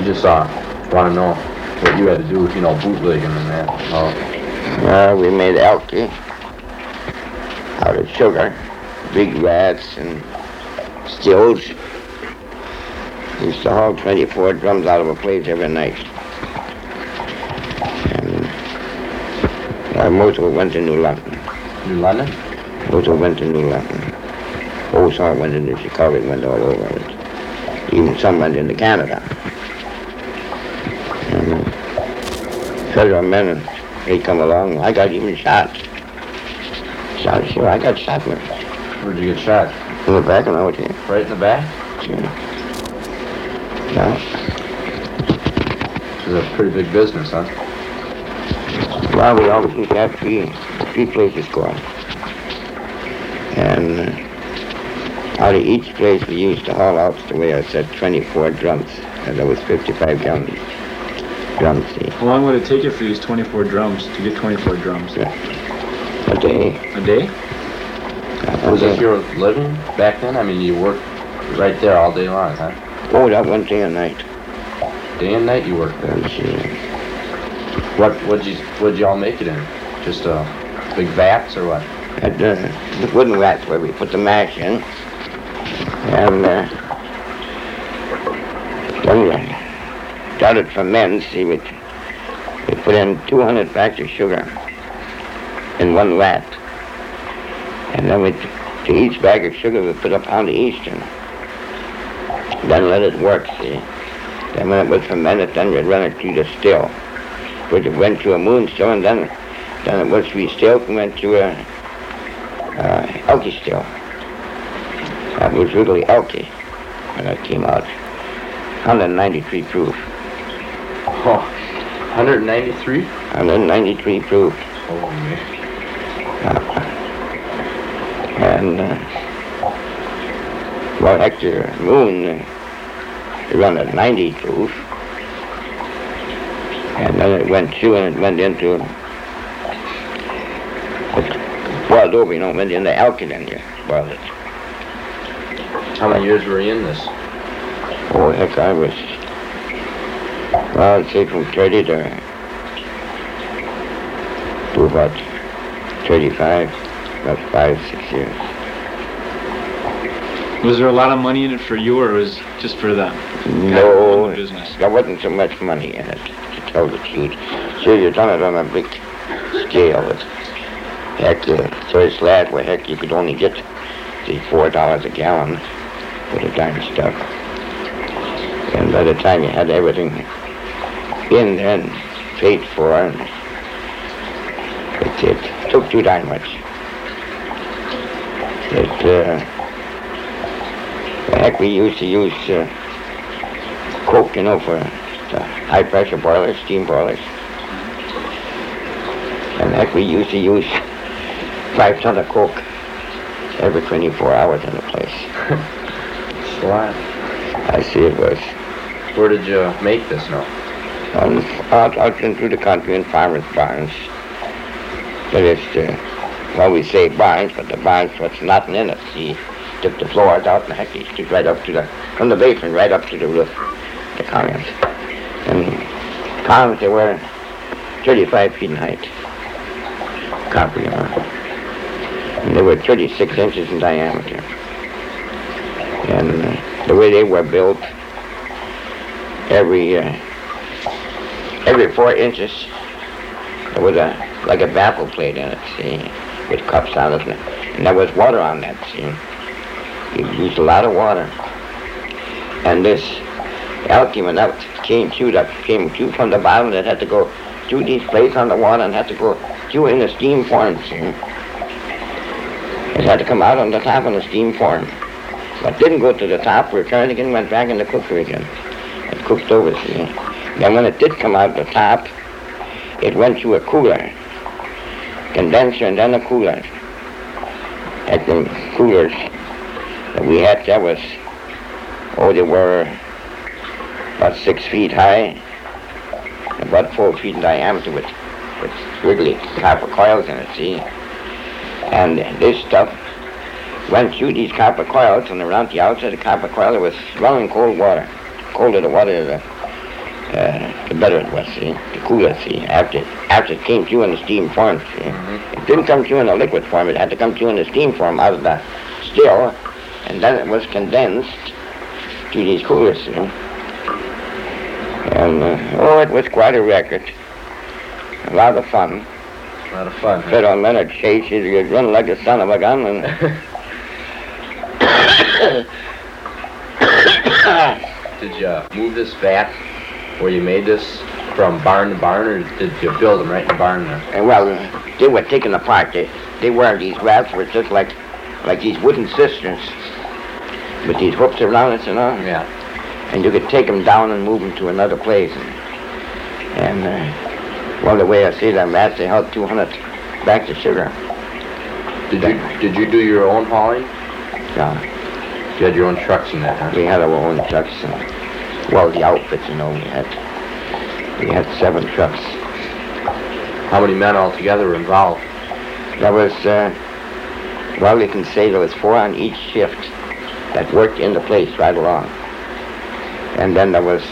We just want to know what you had to do with, bootlegging and that. We made alky out of sugar, big vats and stills. Used to haul 24 drums out of a place every night. And most of it went to New London. New London? Most of it went to New London. Most of it went into Chicago, it went all over it. Even some went into Canada. And federal men, they come along. I got even shot. Sure, I got shot. Where'd you get shot? In the back, and I was here. Right in the back? Yeah. Yeah. This is a pretty big business, huh? Well, we always used to have three places going. And out of each place we used to haul out, the way I said, 24 drums. And there was 55 gallon drums. See. How long would it take you for these 24 drums, to get 24 drums? Yeah. A day. A day? Was this your living back then? I mean, you worked right there all day long, huh? Oh, that one day and night. Day and night you worked there? What'd you all make it in? Just big vats or what? At the wooden vats where we put the mash in. And then we started from men, see, we put in 200 bags of sugar in one vat. And then to each bag of sugar we put a pound of yeast in. Then let it work, see. Then when it was fermented, then we'd run it through the still. Which it went to a moon still, and then it was three stills and went to a elky still. That was really elky when that came out. 193 proof. Oh, 193? 193 proof. Oh, man. And, well, Hector Moon run at 90 proof. And then it went through and it went into, boiled over, went into alkaline, you boiled it. How many years were you in this? Oh, heck, I was, well, I'd say from 30 to about 35, about 5-6 years. Was there a lot of money in it for you, or was it just for them? No, The business? there wasn't so much money in it, to tell the truth. Sure, you done it on a big scale. Heck, first lad, well, heck, you could only get the $4 a gallon for the darn stuff. And by the time you had everything in and paid for, and it took too darn much. Heck, we used to use coke, for the high pressure boilers, steam boilers. And heck, we used to use 5 tons of coke every 24 hours in the place. That's a lot. I see it was. Where did you make this now? Out and through the country in farmers' barns. But it's, well, we say barns, but the barns, what's nothing in it. See, took the floors out and heck, they stood right up to from the basement right up to the roof, the columns. And columns, they were 35 feet in height. Copper, And they were 36 inches in diameter. And the way they were built, every 4 inches, there was like a baffle plate in it, see, with cups on it. And there was water on that, see. You used a lot of water. And this alky, when that came through from the bottom, it had to go through these plates on the water and had to go through in the steam form, see. It had to come out on the top in the steam form. But didn't go to the top, returned again, went back in the cooker again. It cooked over, see. Then when it did come out the top, it went through a cooler, condenser, and then a cooler. At the coolers that we had, there was, they were about 6 feet high, about 4 feet in diameter with wiggly copper coils in it, see. And this stuff went through these copper coils, and around the outside of the copper coil there was running cold water. Colder the water, the better it was, see, the cooler, see, after it came through in the steam form, see. It didn't come through in the liquid form, it had to come through in the steam form out of the still, and then it was condensed to these coolers, see. And, it was quite a record. A lot of fun. A lot of fun. Huh? Fiddle men would chase you, you'd run like the son of a gun, and... Did you move this vat where you made this from barn to barn, or did you build them right in the barn there? And well, they were taken apart. They were, these vats were just like these wooden cisterns with these hooks around it, you know? Yeah. And you could take them down and move them to another place. And well, the way I see them vats, they held 200 bags of sugar. Did you do your own hauling? Yeah. You had your own trucks in that, huh? We had our own trucks. And, well, the outfits, you know, we had 7 trucks. How many men altogether were involved? There was, well, you can say there was 4 on each shift that worked in the place right along. And then there was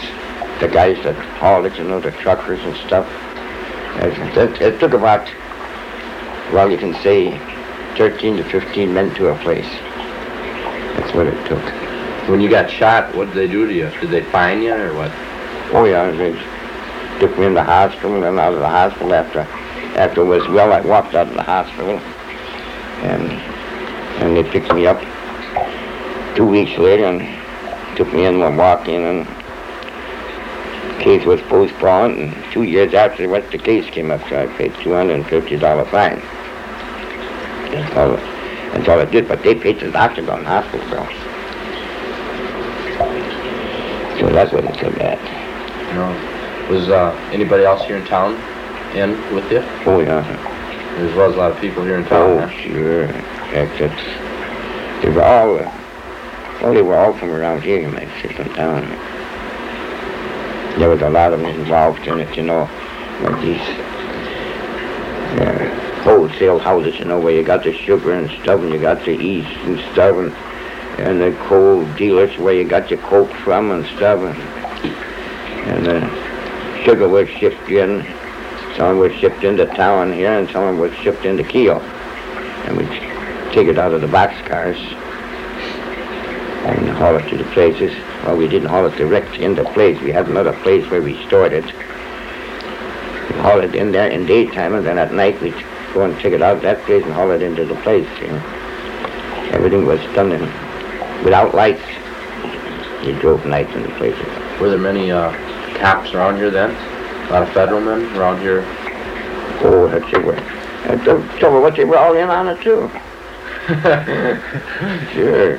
the guys that hauled it, you know, the truckers and stuff. It took about, well, you can say 13 to 15 men to a place. That's what it took. When you got shot, what did they do to you? Did they fine you or what? Oh yeah, they took me in the hospital, and then out of the hospital after it was well, I walked out of the hospital, and they picked me up 2 weeks later and took me in and walked in, and the case was postponed, and 2 years afterwards the case came up, so I paid $250 fine. That's all I did, but they paid the doctor on hospital bills. So that's what it's so bad. No. Was anybody else here in town in with you? Oh yeah. As well as a lot of people here in town, Oh huh? sure. Heck, they were all from around here in Mexican town. There was a lot of them involved in it, you know, like these wholesale houses, you know, where you got the sugar and stuff, and you got the yeast and stuff, and the coal dealers where you got your coke from and stuff, and the sugar was shipped in. Some was shipped into town here, and some was shipped into Kiel, and we'd take it out of the boxcars and haul it to the places. Well, we didn't haul it direct into place. We had another place where we stored it. We'd haul it in there in daytime, and then at night we'd go and take it out of that place and haul it into the place, you know. Everything was done without lights. You drove nights in the places. Were there many cops around here then? A lot of federal men around here? Oh, that's it. And the trouble was they were all in on it too. Sure.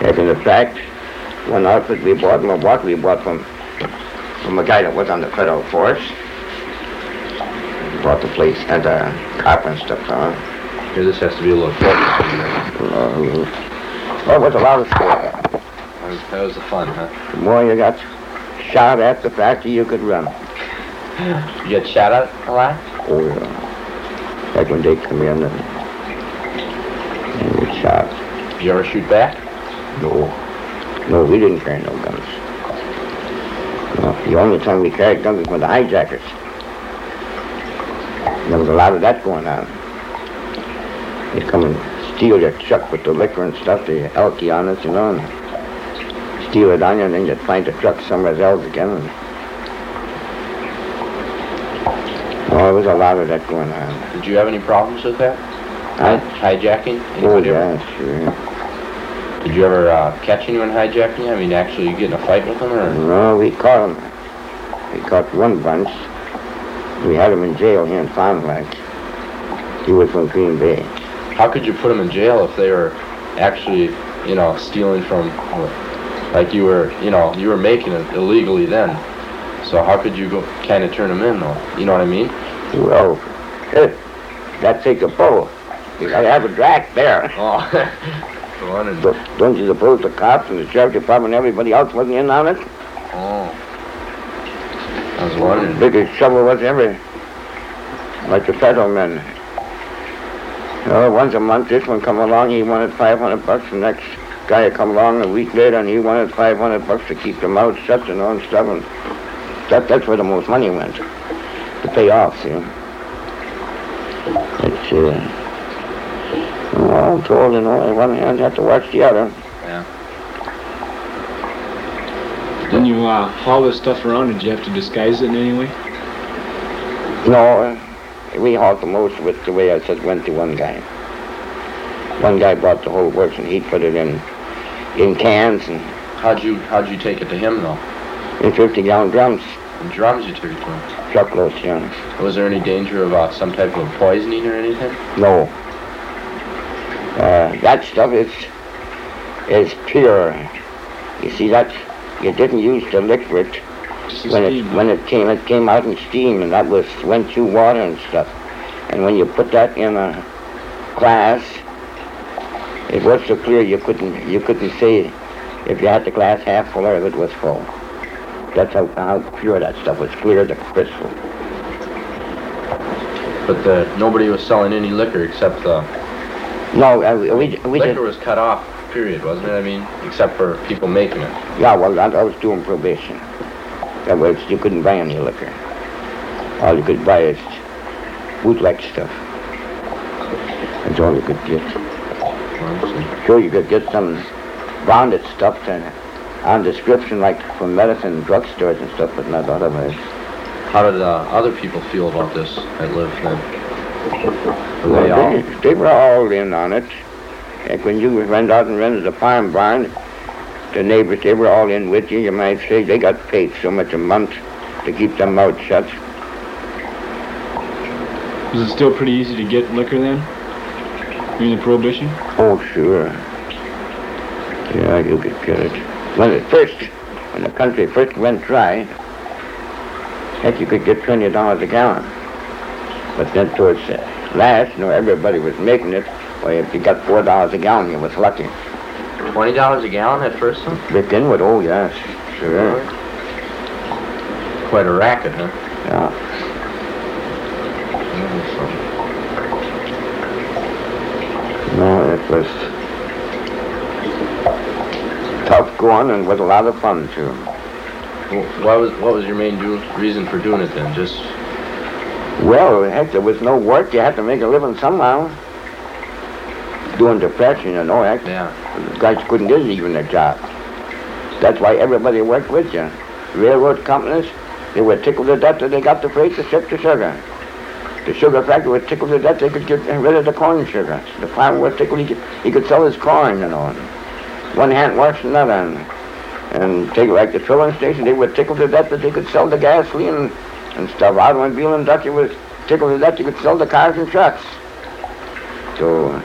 As in fact, one outfit we bought from a guy that was on the federal force. Bought the place and the copper and stuff on. Here, this has to be a little closer. Well, it was a lot of sport. That was the fun, huh? The more you got shot at, the faster you could run. You get shot at a lot? Oh, yeah. Like when they come in and we shot. Did you ever shoot back? No, we didn't carry no guns. No, the only time we carried guns was with the hijackers. There was a lot of that going on. They'd come and steal your truck with the liquor and stuff, the alky on it, you know, and steal it on you, and then you'd find the truck somewhere else again. And, there was a lot of that going on. Did you have any problems with that? Huh? Hijacking? Oh, Anybody ever? yeah, sure. Did you ever catch anyone hijacking? I mean, actually get in a fight with them, or? No, we caught them. We caught one bunch. We had him in jail here in Fond du Lac. He was from Green Bay. How could you put them in jail if they were actually, you know, stealing from, like you were making it illegally then? So how could you go kind of turn them in, though? You know what I mean? Well, that takes a pull. You gotta have a draft there. Oh, But don't you suppose the cops and the sheriff department and everybody else wasn't in on it? Oh. I was wondering. The biggest trouble was ever, like the federal men. You know, once a month, this one come along, he wanted $500. The guy would come along a week later and he wanted $500 to keep the mouth shut and all stuff, and that's where the most money went, to pay off, see. It's, well, I'm told, on one hand, you have to watch the other. Yeah. Then you haul this stuff around, did you have to disguise it in any way? No, we hauled the most of it, the way I said, went to one guy. One guy bought the whole works and he put it in cans and How'd you take it to him though? in 50-gallon drums, In drums you took it to him. truckloads, yeah. Was there any danger of some type of poisoning or anything? No. That stuff is pure. You see that? You didn't use the liquid Just the when steam. it came out in steam, and that went through water and stuff. And when you put that in a glass, it was so clear you couldn't see if you had the glass half full or if it was full. That's how pure that stuff was, clear as a crystal. But nobody was selling any liquor except the No, we liquor did. was cut off, period, wasn't it? I mean, except for people making it. Yeah, well, I was doing probation. That was, you couldn't buy any liquor. All you could buy is bootleg stuff. That's all you could get. Sure, you could get some branded stuff on description, like from medicine drugstores and stuff, but not otherwise. How did other people feel about this that lived then? Were they all? They were all in on it. Like when you went out and rented a farm barn, the neighbors, they were all in with you. You might say they got paid so much a month to keep their mouth shut. Was it still pretty easy to get liquor then? During the Prohibition? Oh, sure. Yeah, you could get it. When the country first went dry, heck, you could get $20 a gallon. But then towards last, everybody was making it. Well, if you got $4 a gallon, you was lucky. $20 a gallon at first, huh? Begin with, oh yes, sure. Quite a racket, huh? Yeah. No, it was tough going and with a lot of fun too. What was your main reason for doing it then? Just Well, heck, there was no work. You had to make a living somehow. Doing depression, heck. yeah. The guys couldn't get even a job. That's why everybody worked with you. Railroad companies, they were tickled to death that they got the freight to ship the sugar. The sugar factory was tickled to death they could get rid of the corn sugar. The farmer was tickled he could sell his corn, One hand washed another. And take like the filling station, they were tickled to death that they could sell the gasoline and stuff. Automobile industry was tickled to death they could sell the cars and trucks. So,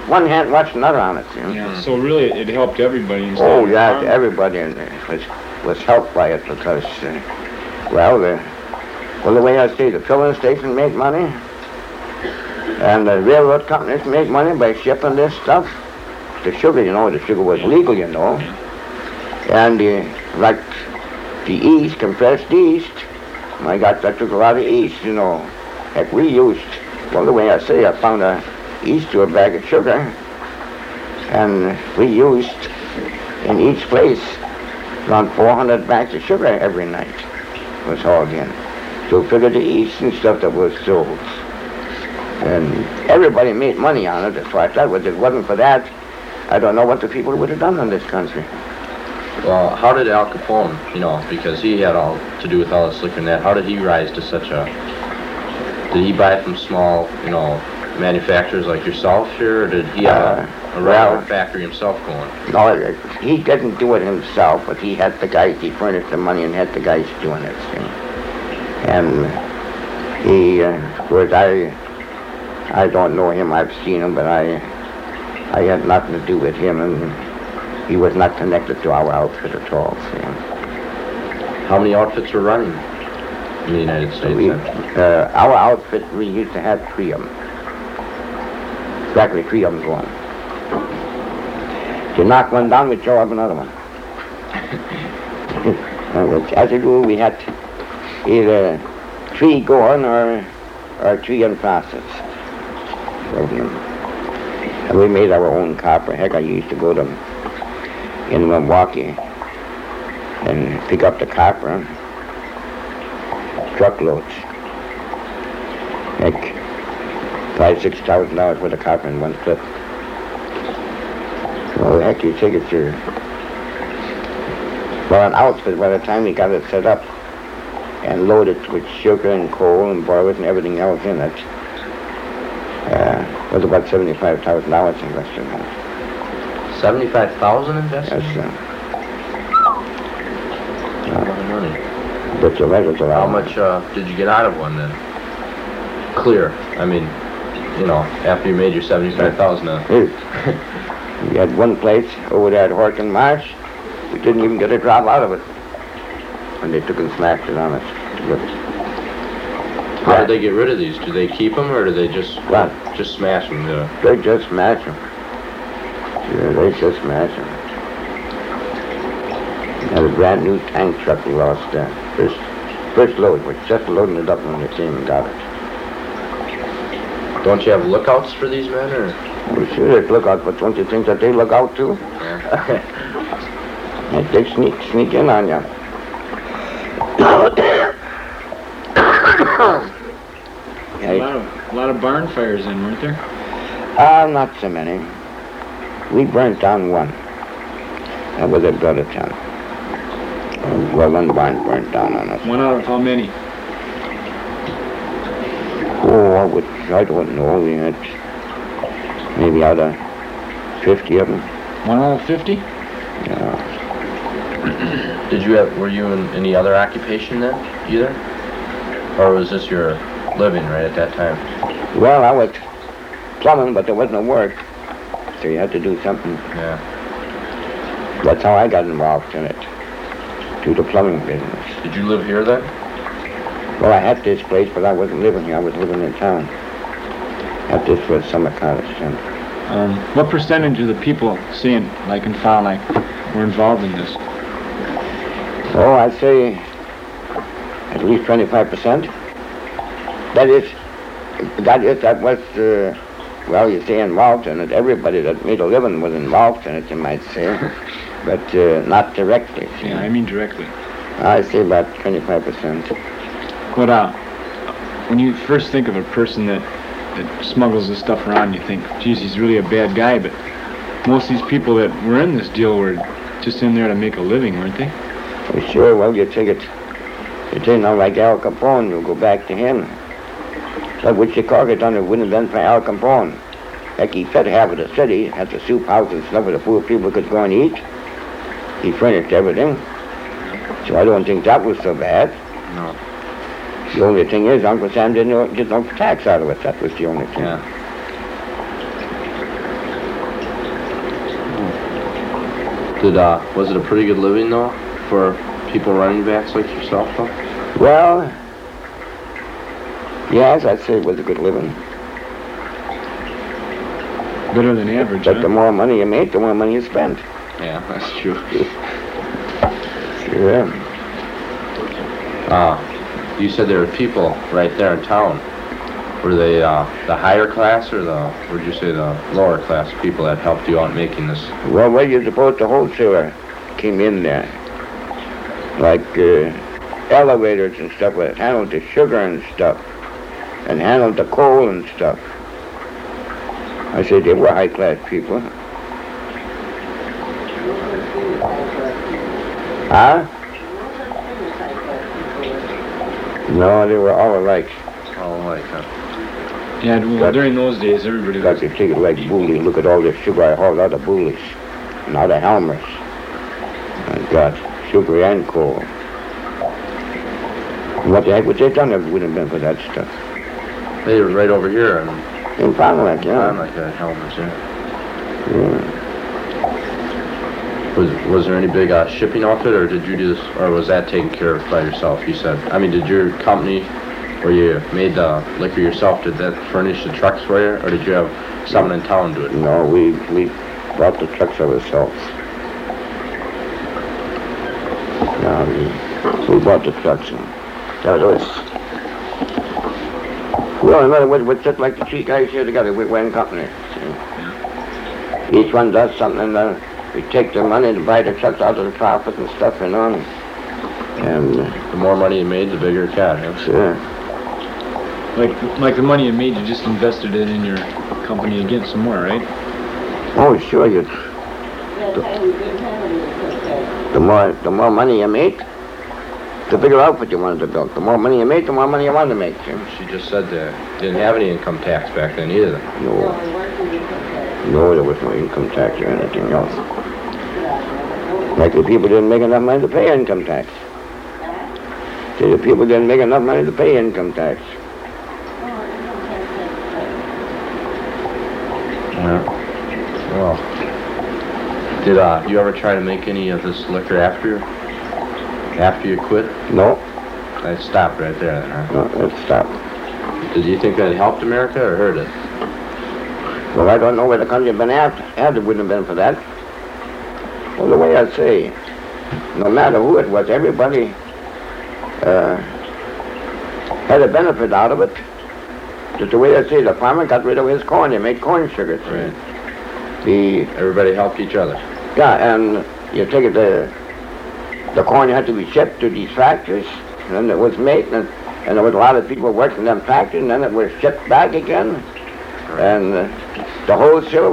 one hand washed another on it. Yeah. So really, it helped everybody. Instead Oh of yeah, harm. everybody was helped by it because, the way I say, the filling station made money, and the railroad companies made money by shipping this stuff. The sugar, the sugar was legal, and like the yeast, compressed yeast. My God, that took a lot of yeast, Heck, we used, the way I say, I found a yeast to a bag of sugar, and we used in each place around 400 bags of sugar every night was hauled in. So figure the yeast and stuff that was sold. And everybody made money on it, as far as that was. If it wasn't for that, I don't know what the people would have done in this country. Well, how did Al Capone, because he had all to do with all this liquor and that, how did he rise to such a... Did he buy from small, manufacturers like yourself here, or did he have a regular factory himself going? No, he didn't do it himself, but he had the guys, he furnished the money and had the guys doing it. And he, of course, I don't know him, I've seen him, but I had nothing to do with him, and he was not connected to our outfit at all. How many outfits were running in the United States then? Our outfit, we used to have 3 of them. Exactly 3 of them going. If you knock one down, we'd throw up another one. As a rule, we had either 3 going or 3 in process. And we made our own copper. Heck, I used to go to in Milwaukee and pick up the copper, truckloads. Heck, $5,000-6,000 worth of copper in one clip. Well, heck, you take it to, well, an outfit by the time we got it set up and loaded with sugar and coal and boilers and everything else in it, was about $75,000 invested in it. 75,000 invested? Yes, sir. A lot of money. But the rest was a lot. How of money. much did you get out of one then? Clear. I mean, you know, after you made your 75,000. We had one place over there at Horton Marsh. We didn't even get a drop out of it. And they took and smashed it on us. But, How did they get rid of these? Do they keep them or do they just What? just smash them? Yeah. They just smash them. Yeah, they just smash them. Had a brand new tank truck we lost there. First load, was just loading it up when they came and got it. Don't you have lookouts for these men or? Well, sure, there's lookouts, but don't you think that they look out too? Yeah. They sneak in on you. A lot of barn fires then, weren't there? Not so many. We burnt down one. That was at Brothertown. Well, one barn burnt down on us. One out of how many? Oh, I don't know. We had maybe out of 50 of them. One out of 50? Yeah. Were you in any other occupation then, either? Or was this your living right at that time? Well, I was plumbing, but there was no work. So you had to do something. Yeah. That's how I got involved in it. To the plumbing business. Did you live here then? Well, I had this place, but I wasn't living here. I was living in town. At this was summer cottage then. What percentage of the people seeing, like in Fond du Lac, were involved in this? Oh, I'd say at least 25%. That was, well, you say involved in it. Everybody that made a living was involved in it, you might say. But not directly. See? Yeah, I mean directly. I'd say about 25%. What, when you first think of a person that smuggles this stuff around, you think, geez, he's really a bad guy, but most of these people that were in this deal were just in there to make a living, weren't they? Well, sure, well, you take now like Al Capone, you'll go back to him. So what Chicago done, it wouldn't have been for Al Capone. Like he said, half of the city had the soup house and stuff where the poor people could go and eat. He furnished everything. So I don't think that was so bad. No. The only thing is, Uncle Sam didn't get no tax out of it. That was the only thing. Yeah. Was it a pretty good living though for people running backs like yourself though? Well, yes, I'd say it was a good living. Better than average, But huh? the more money you make, the more money you spend. Yeah, that's true. Sure. You said there were people right there in town. Were they the higher class or would you say the lower class people that helped you out making this? Well, what you suppose the wholesaler came in there? Like elevators and stuff that handled the sugar and stuff. And handled the coal and stuff. I said they were high class people. Huh? No, they were all alike. Oh, like that. Yeah, well, during those days, everybody Got was... to take it like bullies. Look at all this sugar I hauled out of bullies. And out of Helmers. I got sugar and coal. And what the heck would they done if it wouldn't have been for that stuff? They were right over here and In Fond du Lac, yeah. like that helmets, yeah. Yeah. Was there any big shipping outfit, or did you do this, or was that taken care of by yourself? You said. I mean, did your company, where you made the liquor yourself, did that furnish the trucks for you, or did you have someone in town do it? No, we bought the trucks ourselves. Yeah, we bought the trucks. And that was. Well, in other words, we're just like the three guys here together. We're one company. See? Each one does something, and we take the money to buy the trucks out of the profit and stuff, you know. And The more money you made, the bigger it got, huh? sure. Like the money you made, you just invested it in your company again some more, right? Oh, sure, the more money you make, the bigger outfit you wanted to build. The more money you make, the more money you wanted to make. She just said that didn't have any income tax back then either. No, there was no income tax or anything else. Like the people didn't make enough money to pay income tax. See, the people didn't make enough money to pay income tax. Well, did you ever try to make any of this liquor after you quit? No, I stopped right there then, huh? no, it stopped. Did you think that helped America or hurt it? Well, I don't know where the country had been at it wouldn't have been for that. Well, the way I say, no matter who it was, everybody had a benefit out of it. Just the way I say, the farmer got rid of his corn, he made corn sugar. Right. Everybody helped each other. Yeah, and you take it, the corn had to be shipped to these factories, and then it was made, and there was a lot of people working in them factories, and then it was shipped back again. And the wholesaler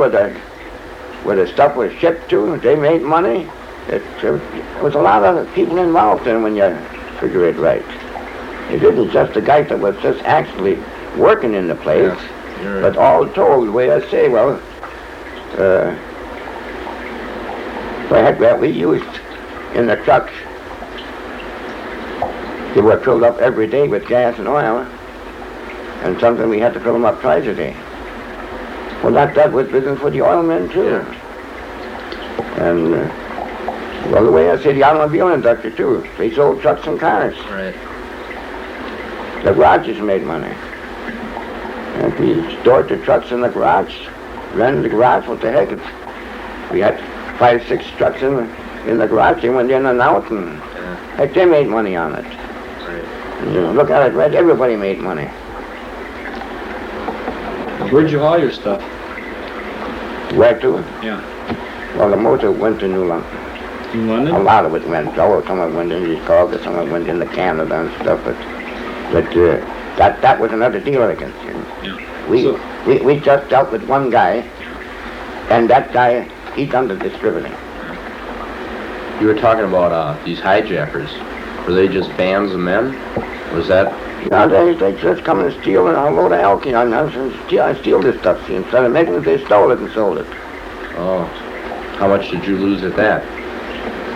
where the stuff was shipped to, they made money. It was a lot of people involved in when you figure it right. It isn't just the guy that was just actually working in the place, Yes, you're but right. all told, the way I say, well, the heck that we used in the trucks, they were filled up every day with gas and oil, and sometimes we had to fill them up twice a day. Well, that was business for the oilmen too. And well, the way I say, the automobile industry too, they sold trucks and cars. Right. The garages made money. And we stored the trucks in the garage, rented the garage, what the heck. We had 5, 6 trucks in the garage, they went in and out, and heck, they made money on it. Right. And, you know, look at it, right, everybody made money. Where'd you haul your stuff? Where to? Yeah. Well, the most of it went to New London. In London? A lot of it went, some of it went into Chicago, some of it went into Canada and stuff, but that was another deal against you. Yeah. We just dealt with one guy, and that guy, he done the distributing. You were talking about these hijackers. Were they just bands of men? Was that? No, they just come and steal a load of alcohol and steal this stuff. See, instead of making it, they stole it and sold it. Oh, how much did you lose at that?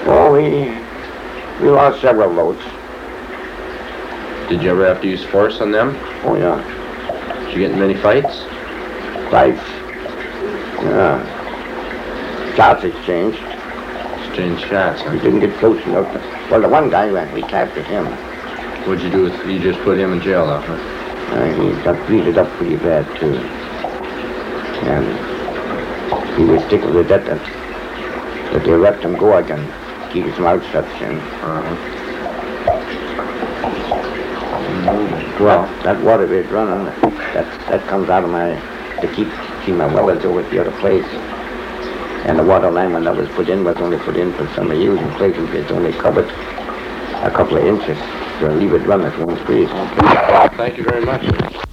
Oh, we lost several loads. Did you ever have to use force on them? Oh, yeah. Did you get in many fights? Fights. Yeah. Shots exchanged. Exchange shots, huh? We didn't get close enough. Well, the one guy, we captured him. What'd you do with, you just put him in jail, though, huh? He got bleeded up pretty bad, too. And he was tickled to death that they let him go again. Keep his mouth shut, and well, that water is running. That comes out of to keep my wells over at the other place. And the water line when that was put in was only put in for some use in places it's only covered a couple of inches. So leave it run, it won't freeze. Okay. Well, thank you very much.